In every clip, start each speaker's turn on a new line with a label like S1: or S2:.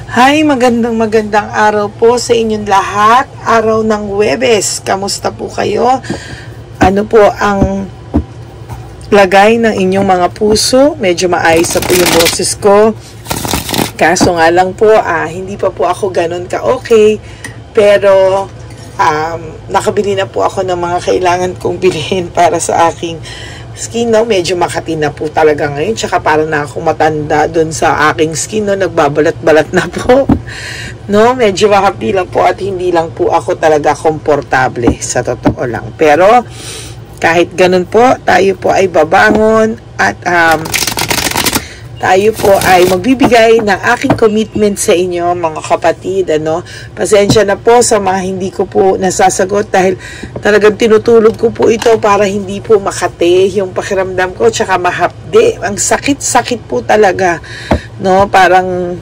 S1: Hi, magandang araw po sa inyong lahat. Araw ng Huwebes. Kamusta po kayo? Ano po ang lagay ng inyong mga puso? Medyo maayos na po yung boses ko. Kaso nga lang po, hindi pa po ako ganun ka-okay. Pero, nakabili na po ako ng mga kailangan kong bilhin para sa aking skin, no? Medyo makati na po talaga ngayon. Tsaka parang na akong matanda dun sa aking skin, no? Nagbabalat-balat na po. No? Medyo makati lang po at hindi lang po ako talaga komportable, sa totoo lang. Pero, kahit ganun po, tayo po ay babangon at tayo po ay magbibigay ng aking commitment sa inyo, mga kapatid. Pasensya na po sa mga hindi ko po nasasagot dahil talagang tinutulog ko po ito para hindi po makate yung pakiramdam ko tsaka mahapde. Ang sakit-sakit po talaga. No? Parang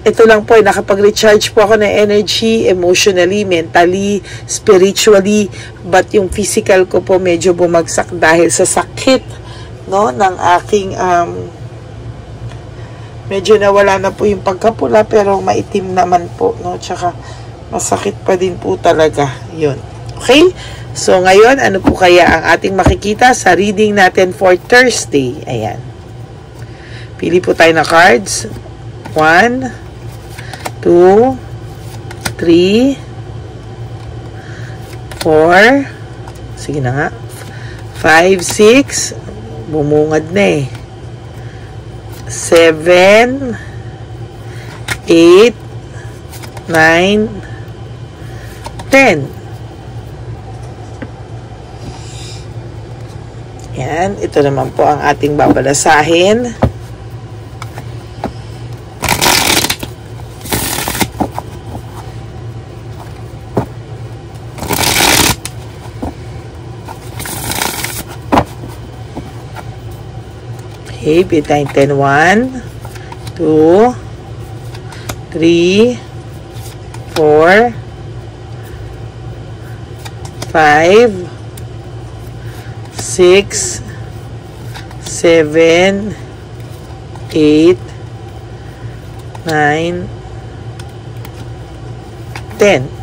S1: ito lang po, nakapag-recharge po ako ng energy, emotionally, mentally, spiritually, but yung physical ko po medyo bumagsak dahil sa sakit, no, ng aking medyo nawala na po yung pagkapula pero maitim naman po, no? Tsaka masakit pa din po talaga. Yun. Okay? So ngayon, ano po kaya ang ating makikita sa reading natin for Thursday? Ayan. Pili po tayo na cards. 1, 2, 3, 4. Sige na nga. 5, 6. Bumungad na eh. 7, 8, 9, 10. Yan. Ito naman po ang ating babalasahin. Okay, bitayin 10. 1, 2, 3, 4, 5, 6, 7, 8, 9, 10.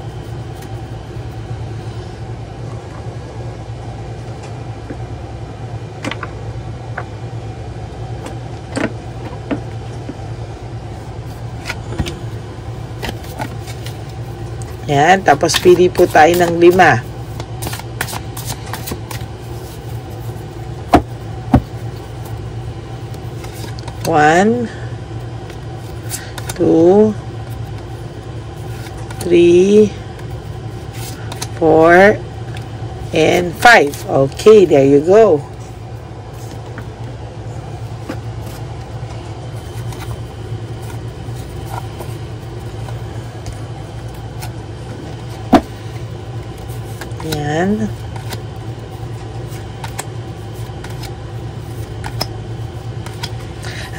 S1: Yan, tapos pili po tayo ng 5. 1, 2, 3, 4, and 5. Okay, there you go. Yan.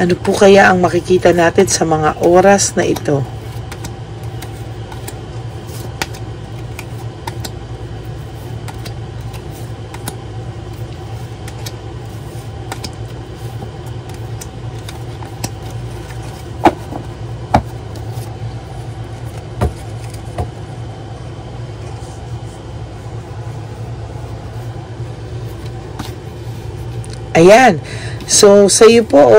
S1: Ano po kaya ang makikita natin sa mga oras na ito? Ayan. So, sa iyo po,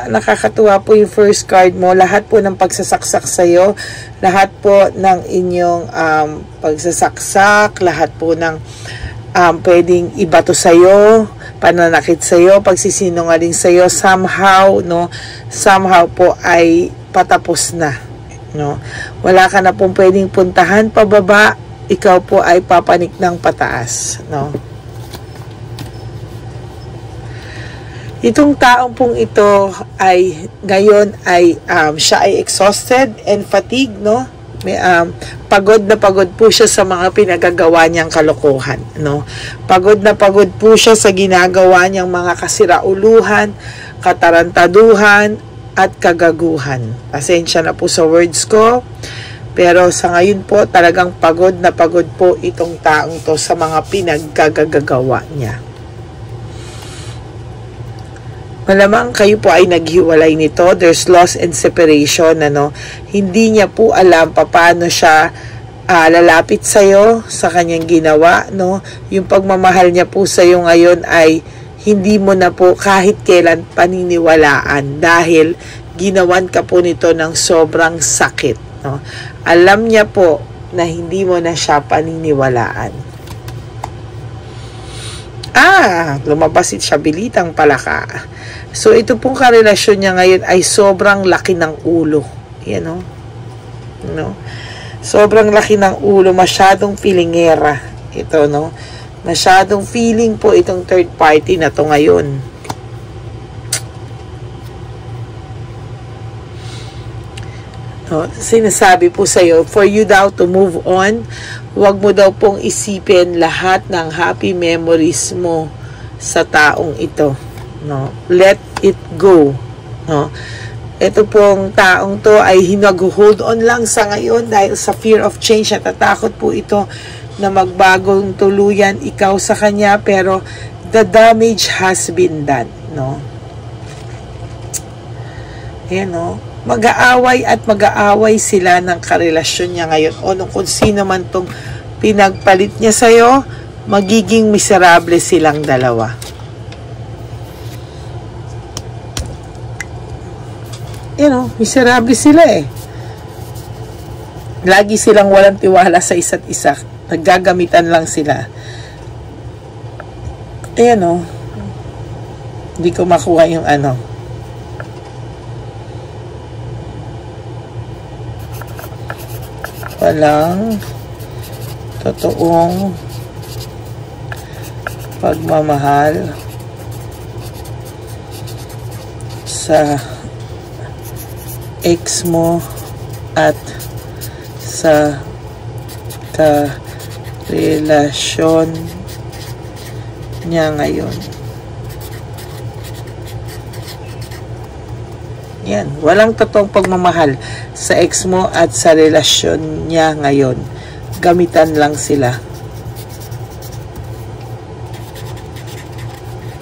S1: nakakatuwa po yung first card mo. Lahat po ng pagsasaksak sa iyo, lahat po ng inyong pagsasaksak, lahat po ng pwedeng ibato sa iyo, pananakit sa iyo, pagsisinungaling sa iyo, somehow, no, somehow po ay patapos na, no. Wala ka na pong pwedeng puntahan pababa, ikaw po ay papanik ng pataas, no. Itong taong pong ito ay ngayon ay siya ay exhausted and fatigued, no? May pagod na pagod po siya sa mga pinagagawa niyang kalokohan, no? Pagod na pagod po siya sa ginagawa niyang mga kasirauluhan, katarantaduhan at kagaguhan. Pasensya na po sa words ko, pero sa ngayon po talagang pagod na pagod po itong taong to sa mga pinagkagagawa niya. Malamang kayo po ay naghiwalay nito. There's loss and separation, ano. Hindi niya po alam paano siya lalapit sa'yo sa kanyang ginawa, no. Yung pagmamahal niya po sa'yo ngayon ay hindi mo na po kahit kailan paniniwalaan dahil ginawan ka po nito ng sobrang sakit, no. Alam niya po na hindi mo na siya paniniwalaan. Lumabas siya bilitang palaka. So, ito pong karelasyon niya ngayon ay sobrang laki ng ulo. Yan, no? No? Sobrang laki ng ulo. Masyadong feelingera. Ito, no? Masyadong feeling po itong third party na to ngayon. No? Sinasabi po sa'yo, for you daw to move on, huwag mo daw pong isipin lahat ng happy memories mo sa taong ito, no? Let it go, no? Ito pong taong to ay hinag-hold on lang sa ngayon dahil sa fear of change. Natatakot po ito na magbagong tuluyan ikaw sa kanya, pero the damage has been done, no? Ayan, no? Mag-aaway at mag-aaway sila ng karelasyon niya ngayon o nung kung sino man tong pinagpalit niya sa'yo, magiging miserable silang dalawa. Miserable sila eh. Lagi silang walang tiwala sa isa't isa. Naggagamitan lang sila. Hindi ko makuha yung walang totoong pagmamahal sa ex mo at sa karelasyon niya ngayon. Yan, walang totoong pagmamahal sa ex mo at sa relasyon niya ngayon. Gamitan lang sila.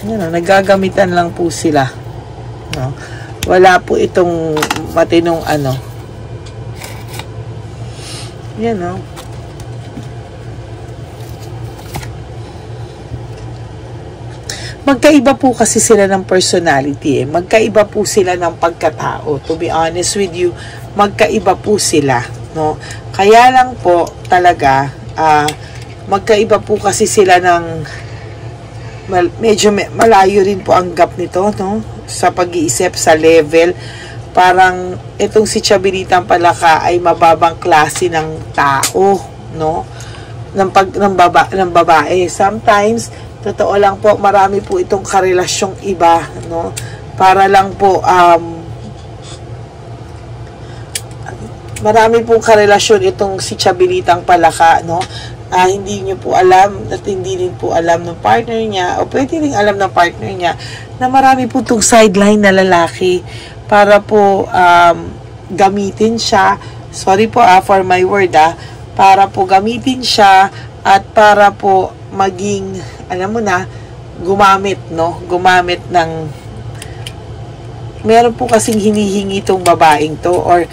S1: Yan, nagagamitan lang po sila. No? Wala po itong matinong Yan, no? Magkaiba po kasi sila ng personality eh. Magkaiba po sila ng pagkatao. To be honest with you, magkaiba po sila, no? Kaya lang po talaga magkaiba po kasi sila ng medyo malayo rin po ang gap nito, no? Sa pag-iisip, sa level. Parang itong si Chabelitang Palaka ay mababang klase ng tao, no? Ng babae. Sometimes totoo lang po, marami po itong karelasyong iba, no? Para lang po, marami pong karelasyon itong si Chabelitang Palaka, no? Hindi nyo po alam at hindi rin po alam ng partner niya, o pwede rin alam ng partner niya, na marami po itong sideline na lalaki para po gamitin siya. Sorry po for my word para po gamitin siya at para po maging, alam mo na, gumamit, no? Gumamit ng, meron po kasing hinihingi itong babaeng to, or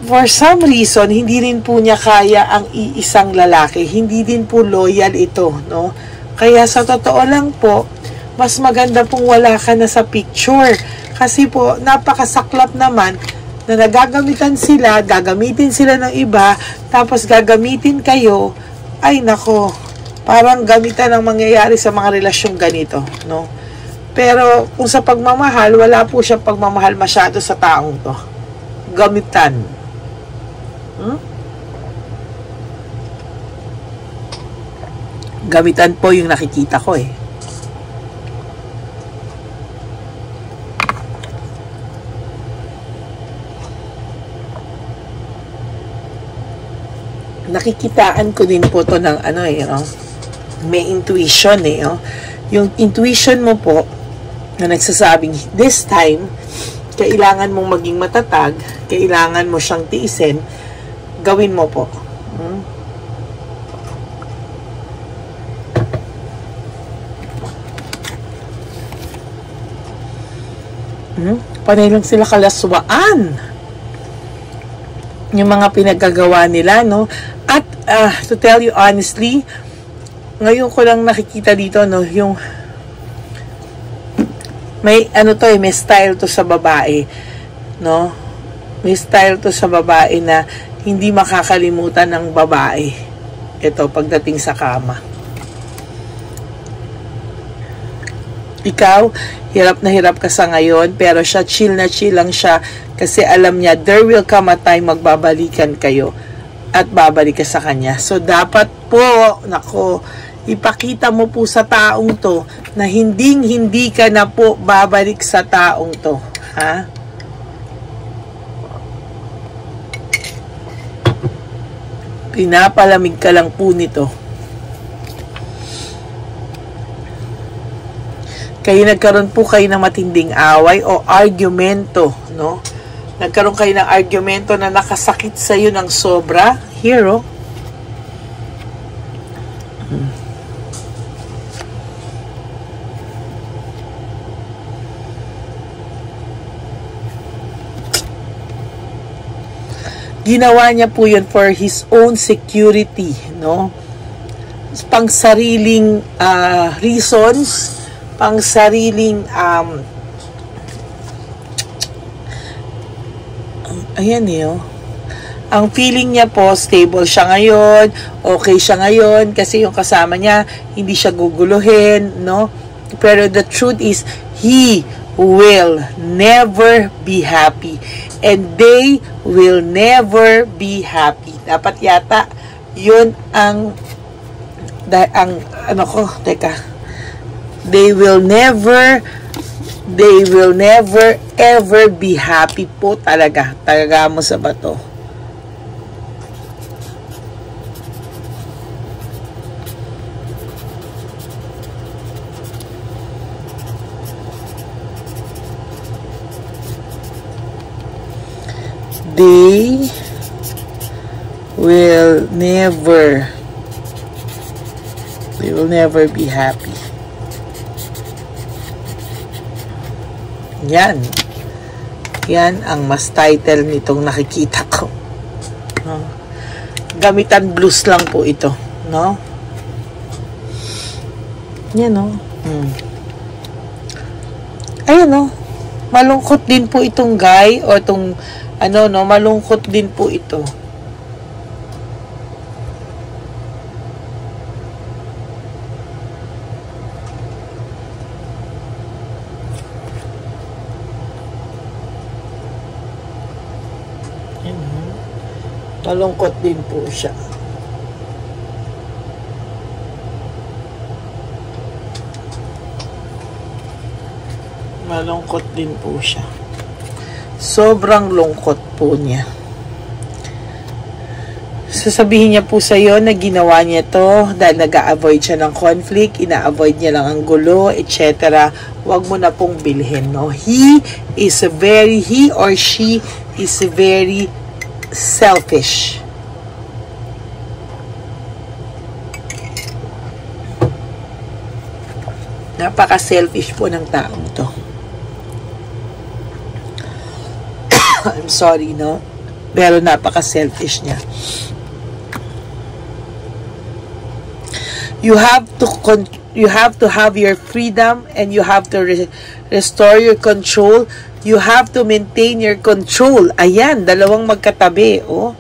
S1: for some reason, hindi rin po niya kaya ang iisang lalaki. Hindi din po loyal ito, no? Kaya sa totoo lang po, mas maganda pong wala ka na sa picture. Kasi po, napakasaklap naman na nagagamitan sila, gagamitin sila ng iba, tapos gagamitin kayo. Ay nako, parang gamitan ang mangyayari sa mga relasyong ganito, no? Pero kung sa pagmamahal, wala po siyang pagmamahal masyado sa taong to. Gamitan. Gamitan po yung nakikita ko eh. Nakikitaan ko din po to ng may intuition eh. Yung intuition mo po na nagsasabing this time kailangan mong maging matatag, kailangan mo siyang tiisin, gawin mo po. Panay lang sila kalaswaan. Yung mga pinagagawa nila, no? At, to tell you honestly, ngayon ko lang nakikita dito, no? Yung, may, may style to sa babae, no? May style to sa babae na hindi makakalimutan ng babae. Ito, pagdating sa kama. Ikaw, hirap na hirap ka sa ngayon, pero siya, chill na chill lang siya, kasi alam niya, there will come a time magbabalikan kayo, at babalik ka sa kanya. So, dapat po, nako, ipakita mo po sa taong to, na hindi ka na po babalik sa taong to. Ha? Pinapalamig ka lang po nito. Kaya nagkaroon po kayo ng matinding away o argumento, no? Nagkaroon kayo ng argumento na nakasakit sa iyo ng sobra. Here, oh. Ginawa niya po yun for his own security, no? Pang sariling reasons, pang sariling ayan oh. Ang feeling niya po, stable siya ngayon, okay siya ngayon, kasi yung kasama niya, hindi siya guguluhin, no? Pero the truth is, he will never be happy. And they will never be happy. Dapat yata, yun ang they will never ever be happy po talaga. Talaga mo sa bato. They will never be happy. Yan ang mas title nitong nakikita ko, no? Gamitan blues lang po ito, no? Yan, no? Ayan, no? Malungkot din po itong guy o itong malungkot din po ito. Malungkot din po siya. Malungkot din po siya. Sobrang lungkot po niya. Sasabihin niya po sa iyo na ginawa niya to dahil nag-a-avoid siya ng conflict, ina-avoid niya lang ang gulo, etc. Huwag mo na pong bilhin, no? He or she is very selfish. Napaka-selfish po ng taong to. I'm sorry, no? Pero napaka-selfish niya. You have to have your freedom, and you have to restore your control. You have to maintain your control. Ayan, dalawang magkatabi, oh.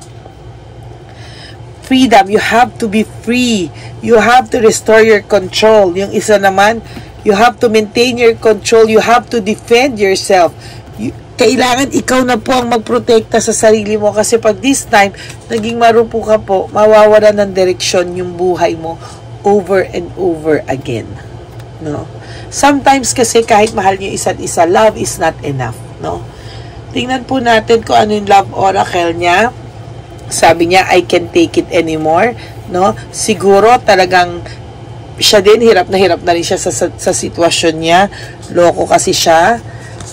S1: Freedom, you have to be free. You have to restore your control. Yung isa naman, you have to maintain your control. You have to defend yourself. Kailangan ikaw na po ang magprotekta sa sarili mo, kasi pag this time, naging marupo ka po, mawawala ng direksyon yung buhay mo over and over again. No? Sometimes kasi kahit mahal niyo isa't isa, love is not enough. No? Tingnan po natin kung ano yung love oracle niya. Sabi niya, I can't take it anymore. No? Siguro talagang siya din, hirap na rin siya sa sitwasyon niya. Loko kasi siya.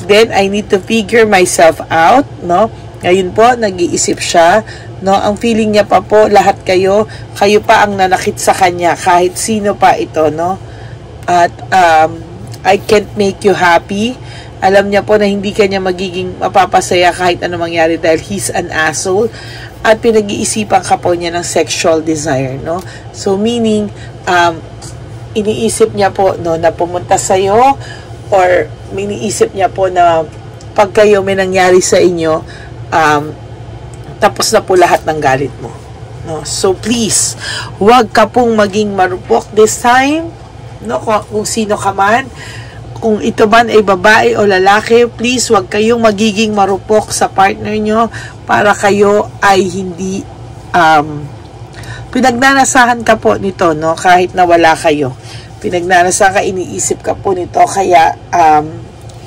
S1: Then, I need to figure myself out, no? Ngayon po, nag-iisip siya, no? Ang feeling niya pa po, lahat kayo pa ang nanakit sa kanya, kahit sino pa ito, no? At, I can't make you happy. Alam niya po na hindi kanya magiging mapapasaya kahit ano mangyari dahil he's an asshole. At pinag-iisipan ka po niya ng sexual desire, no? So, meaning, iniisip niya po, no, na pumunta sa'yo, or iniisip niya po na pag kayo may nangyari sa inyo, tapos na po lahat ng galit mo. No? So, please, huwag ka pong maging marupok this time, no? Kung sino ka man, kung ito man ay babae o lalaki, please, huwag kayong magiging marupok sa partner nyo para kayo ay hindi, pinagnanasahan ka po nito, no? Kahit na wala kayo. Pinagnanasahan ka, iniisip ka po nito, kaya,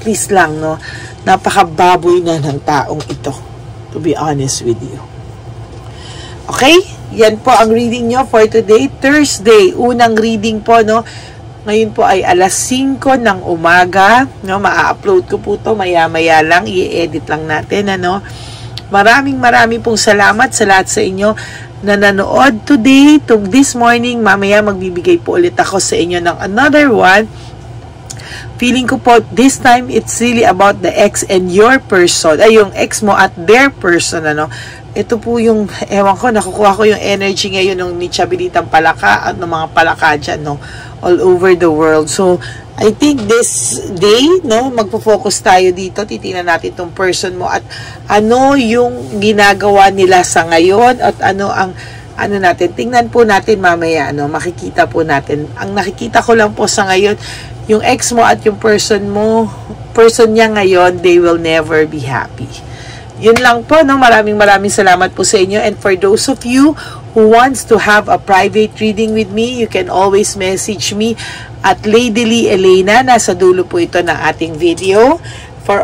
S1: please lang, no? Napakababoy na ng taong ito, to be honest with you. Okay? Yan po ang reading nyo for today, Thursday. Unang reading po, no? Ngayon po ay alas 5 ng umaga, no? Ma-upload ko po to maya-maya lang, i-edit lang natin, ano? Maraming pong salamat sa lahat sa inyo na nanood today, this morning. Mamaya magbibigay po ulit ako sa inyo ng another one. Feeling ko po, this time, it's really about the ex and your person. Ay, yung ex mo at their person, ano. Ito po yung, ewan ko, nakukuha ko yung energy ngayon ng Nichabilitang Palaka at ng mga palaka dyan, no, all over the world. So, I think this day, no, magpo-focus tayo dito. Titingnan natin tong person mo at ano yung ginagawa nila sa ngayon at ano ang, ano natin, tingnan po natin mamaya, ano, makikita po natin. Ang nakikita ko lang po sa ngayon, yung ex mo at yung person mo, person niya ngayon, they will never be happy. Yun lang po, no? Maraming salamat po sa inyo. And for those of you who wants to have a private reading with me, you can always message me at Lady Lee Elena. Nasa dulo po ito ng ating video. For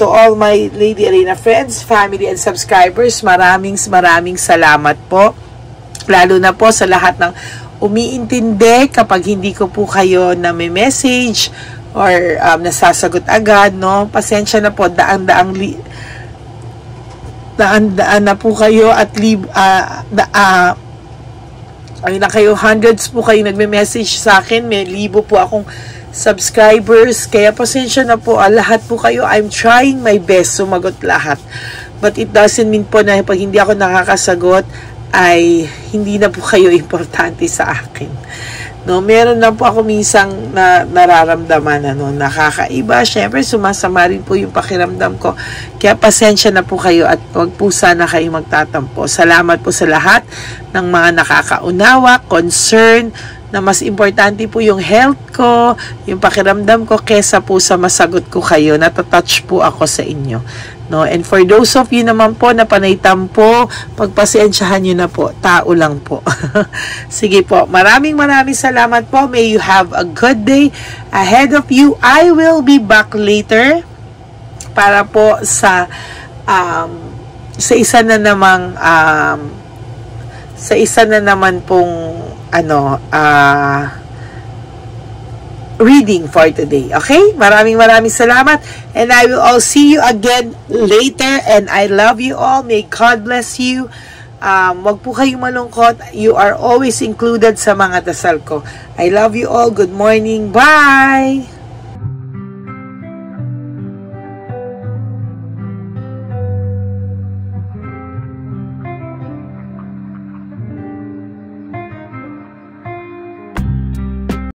S1: to all my Lady Elena friends, family, and subscribers, maraming salamat po. Lalo na po sa lahat ng umiintindi kapag hindi ko po kayo na may message or nasasagot agad, no? Pasensya na po, daan-daan na po kayo at ay na kayo, hundreds po kayo nagme-message sa akin, may 1,000 po akong subscribers, kaya pasensya na po, lahat po kayo, I'm trying my best sumagot lahat, but it doesn't mean po na pag hindi ako nakakasagot ay hindi na po kayo importante sa akin, no? Meron na po ako minsang nararamdaman, ano, nakakaiba. Syempre, sumasama rin po yung pakiramdam ko. Kaya pasensya na po kayo at huwag po sana kayo magtatampo. Salamat po sa lahat ng mga nakakaunawa, concern, na mas importante po yung health ko, yung pakiramdam ko, kesa po sa masagot ko kayo. Natatouch po ako sa inyo. No? And for those of you naman po na panay tampo, pagpasensyahan nyo na po. Tao lang po. Sige po. Maraming salamat po. May you have a good day ahead of you. I will be back later para po sa isa na naman pong reading for today. Okay? Maraming salamat. And I will all see you again later. And I love you all. May God bless you. Wag po kayong malungkot. You are always included sa mga dasal ko. I love you all. Good morning. Bye!